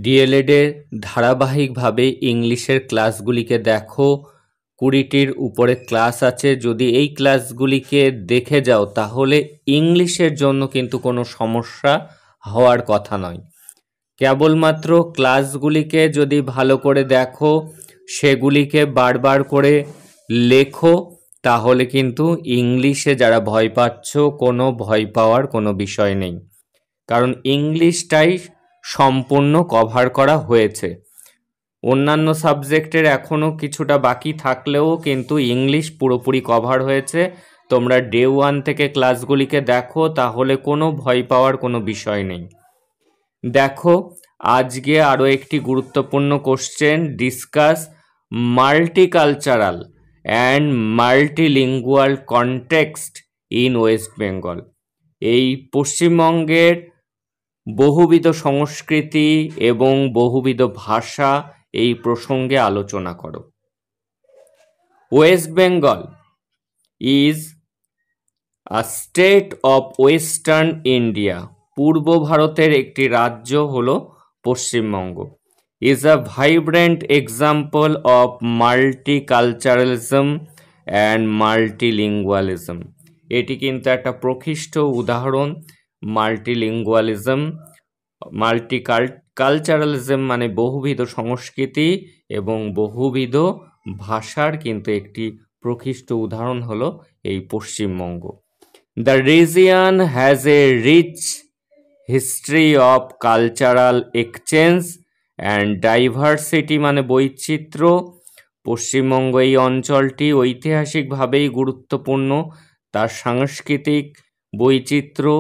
ডিএলএডের ধারাবাহিকভাবে ইংলিশের ক্লাসগুলিকে দেখো। 20টির উপরে ক্লাস আছে। যদি এই ক্লাসগুলিকে দেখে যাও তাহলে ইংলিশের জন্য কিন্তু কোনো সমস্যা হওয়ার কথা নয়। কেবলমাত্র ক্লাসগুলিকে যদি ভালো করে দেখো, সেগুলিকে বারবার করে লেখো, তাহলে কিন্তু ইংলিশে যারা ভয় পাচ্ছ, কোনো ভয় পাওয়ার কোনো বিষয় নেই, কারণ ইংলিশটাই সম্পূর্ণ কভার করা হয়েছে। অন্যান্য সাবজেক্টের এখনও কিছুটা বাকি থাকলেও কিন্তু ইংলিশ পুরোপুরি কভার হয়েছে। তোমরা ডে 1 থেকে ক্লাসগুলিকে দেখো, তাহলে কোনো ভয় পাওয়ার কোনো বিষয় নেই। দেখো, আজকে আরও একটি গুরুত্বপূর্ণ question, discuss multicultural and multilingual context in West Bengal. এই পশ্চিমবঙ্গের বহুবিধ সংস্কৃতি এবং বহুবিধ ভাষা, এই প্রসঙ্গে আলোচনা করো। West Bengal is a state of western India. পূর্ব ভারতের একটি রাজ্য হলো পশ্চিমবঙ্গ। Is a vibrant example of multiculturalism and multilingualism. এটি কিন্তু একটা প্রকৃষ্ট উদাহরণ মাল্টিলিঙ্গুয়ালিজম। কালচারালিজম মানে বহুবিধ সংস্কৃতি এবং বহুবিধ ভাষার কিন্তু একটি প্রকৃষ্ট উদাহরণ হলো এই Paschimbanga. The region has a rich history of cultural exchange and diversity মানে বৈচিত্র্য। পশ্চিমবঙ্গ এই অঞ্চলটি ঐতিহাসিকভাবেই গুরুত্বপূর্ণ। তার সাংস্কৃতিক বৈচিত্র্য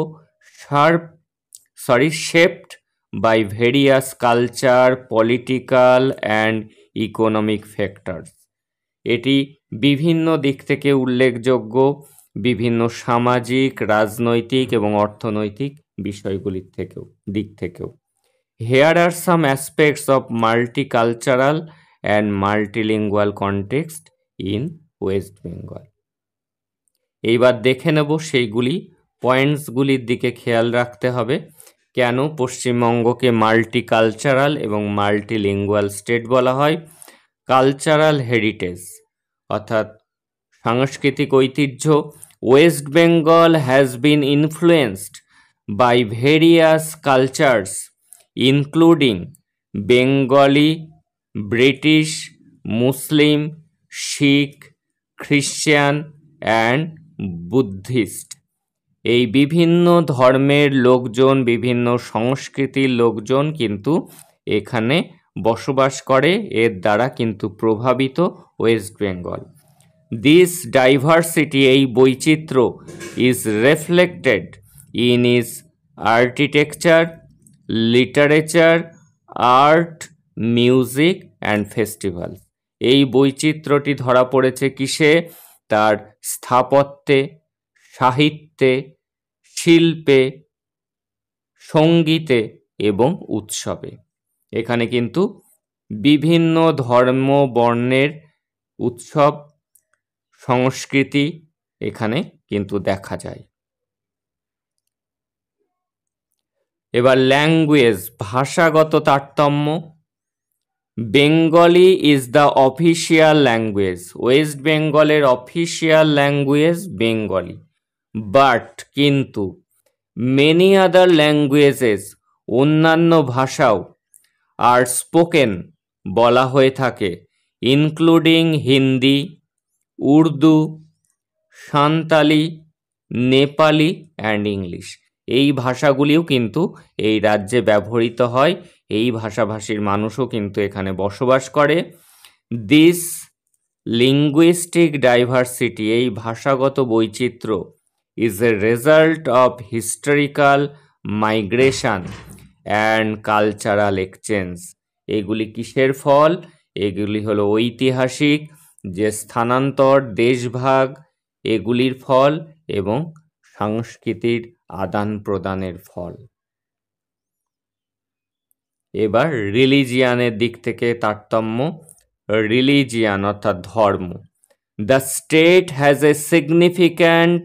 shaped by various culture, political and economic factors. এটি বিভিন্ন দিক থেকে উল্লেখযোগ্য, বিভিন্ন সামাজিক, রাজনৈতিক এবং অর্থনৈতিক বিষয়গুলির দিক থেকেও। Here are some aspects of multicultural and multilingual context in West Bengal. এইবার দেখে নেব সেইগুলি, পয়েন্টসগুলির দিকে খেয়াল রাখতে হবে। কেন পশ্চিমবঙ্গকে মাল্টিকালচারাল এবং মাল্টিলিঙ্গুয়াল স্টেট বলা হয়? কালচারাল হেরিটেজ অর্থাৎ সাংস্কৃতিক ঐতিহ্য। West Bengal has been influenced by various cultures including Bengali, British, Muslim, Sikh, Christian and Buddhist. এই বিভিন্ন ধর্মের লোকজন, বিভিন্ন সংস্কৃতির লোকজন কিন্তু এখানে বসবাস করে, এর দ্বারা কিন্তু প্রভাবিত ওয়েস্ট বেঙ্গল। দিস ডাইভার্সিটি, এই বৈচিত্র্য, is reflected in is architecture, literature, art, music and festival. এই বৈচিত্র্যটি ধরা পড়েছে কিসে? তার স্থাপত্যে, সাহিত্যে, শিল্পে, সঙ্গীতে এবং উৎসবে। এখানে কিন্তু বিভিন্ন ধর্ম বর্ণের উৎসব, সংস্কৃতি এখানে কিন্তু দেখা যায়। এবার ল্যাঙ্গুয়েজ, ভাষাগত তারতম্য। Bengali is the official language. West বেঙ্গলের অফিসিয়াল ল্যাঙ্গুয়েজ বেঙ্গলি, বাট কিন্তু মেনি আদার ল্যাঙ্গুয়েজেস, অন্যান্য ভাষাও আর স্পোকেন বলা হয়ে থাকে, including Hindi, Urdu, Santali, Nepali and English. এই ভাষাগুলিও কিন্তু এই রাজ্যে ব্যবহৃত হয়। এই ভাষাভাষীর মানুষও কিন্তু এখানে বসবাস করে। দিস লিঙ্গুইস্টিক ডাইভার্সিটি, এই ভাষাগত বৈচিত্র্য, is a result of historical migration and cultural exchange. এগুলি কিসের ফল? এগুলি হলো ঐতিহাসিক যে স্থানান্তর, দেশভাগ, এগুলির ফল এবং সংস্কৃতির আদান প্রদানের ফল। এবার রিলিজিয়ানের দিক থেকে তারতম্য। রিলিজিয়ান অর্থাৎ ধর্ম। The state has a significant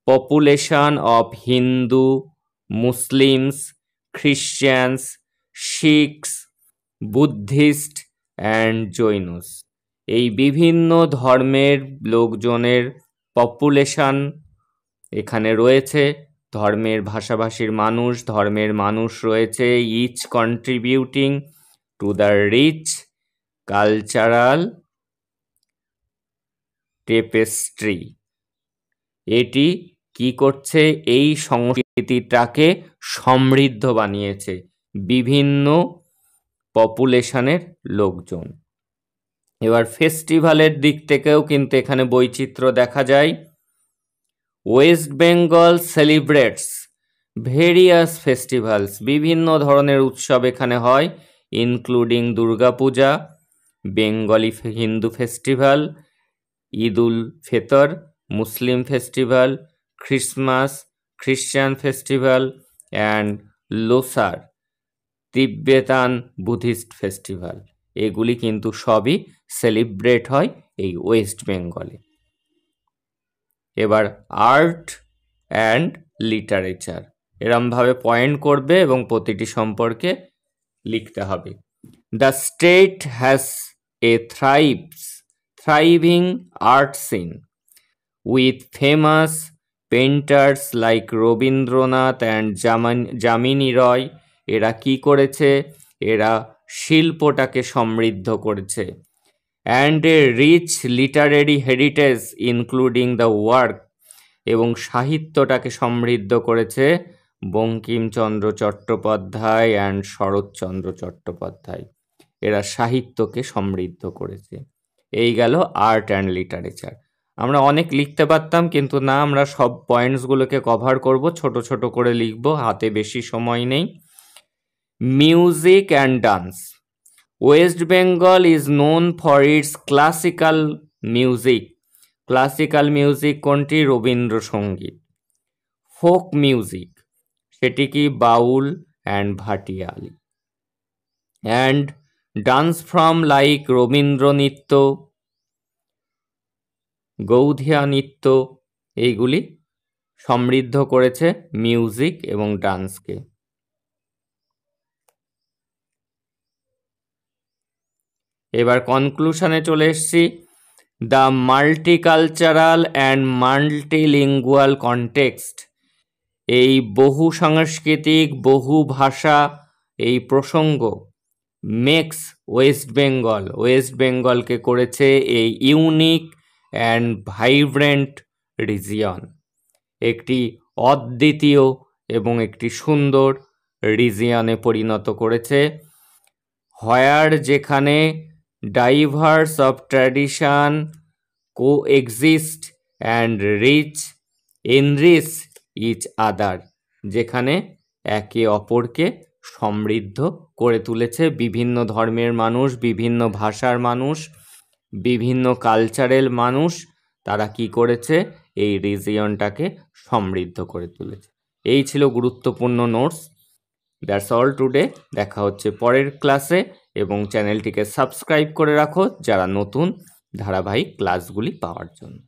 population of Hindu, Muslims, Christians, Sikhs, Buddhist and Jains. এই বিভিন্ন ধর্মের লোকজনের পপুলেশন এখানে রয়েছে। ধর্মের ভাষাভাষীর ধর্মের মানুষ রয়েছে, each contributing to the rich cultural tapestry. এটি কি করছে? এই সংস্কৃতিটাকে সমৃদ্ধ বানিয়েছে বিভিন্ন পপুলেশনের লোকজন। এবার ফেস্টিভ্যালের দিক থেকেও কিন্তু এখানে বৈচিত্র্য দেখা যায়। West Bengal celebrates various festivals, বিভিন্ন ধরনের উৎসব এখানে হয়, including Durga Puja, Bengali Hindu festival, Eid ul Fitr Muslim festival, Christmas Christian festival and Losar Tibetan Buddhist festival. এগুলি কিন্তু সবই সেলিব্রেট হয় এই ওয়েস্ট বেঙ্গলে। এবার আর্ট অ্যান্ড লিটারেচার, এরমভাবে পয়েন্ট করবে এবং প্রতিটি সম্পর্কে লিখতে হবে। The state has a thriving art scene with famous painters like Rabindranath and Jamini Roy. এরা কি করেছে? এরা শিল্পটাকে সমৃদ্ধ করেছে। And a rich literary heritage including the work, এবং সাহিত্যটাকে সমৃদ্ধ করেছে বঙ্কিমচন্দ্র চট্টোপাধ্যায় অ্যান্ড শরৎচন্দ্র চট্টোপাধ্যায়। এরা সাহিত্যকে সমৃদ্ধ করেছে। এই গেল আর্ট অ্যান্ড লিটারেচার। আমরা অনেক লিখতে পারতাম, কিন্তু না, আমরা সব পয়েন্টসগুলোকে কভার করব, ছোট ছোট করে লিখব, হাতে বেশি সময় নেই। Music and dance. West Bengal is known for its classical music. Classical music কোনটি? রবীন্দ্রসঙ্গীত। ফোক মিউজিক, সেটি কি? Baul and Bhatiali. And dance form like Rabindra Nritya, Gaudiya নৃত্য, এইগুলি সমৃদ্ধ করেছে মিউজিক এবং ডান্সকে। এবার কনক্লুশনে চলে এসছি। The multicultural and multilingual context, এই বহু সাংস্কৃতিক বহু ভাষা এই প্রসঙ্গ মেক্স ওয়েস্ট বেঙ্গলকে করেছে এই ইউনিক অ্যান্ড ভাইব্রেন্ট রিজিয়ন, একটি অদ্বিতীয় এবং একটি সুন্দর রিজিয়নে পরিণত করেছে। হোয়ার, যেখানে diverse of tradition coexist and enrich each other, যেখানে একে অপরকে সমৃদ্ধ করে তুলেছে বিভিন্ন ধর্মের মানুষ, বিভিন্ন ভাষার মানুষ, বিভিন্ন কালচারের মানুষ, তারা কি করেছে? এই রিজিয়নটাকে সমৃদ্ধ করে তুলেছে। এই ছিল গুরুত্বপূর্ণ নোটস। That's all today. দেখা হচ্ছে পরের ক্লাসে, এবং চ্যানেলটিকে সাবস্ক্রাইব করে রাখো যারা নতুন ধারাবাহিক ক্লাসগুলি পাওয়ার জন্য।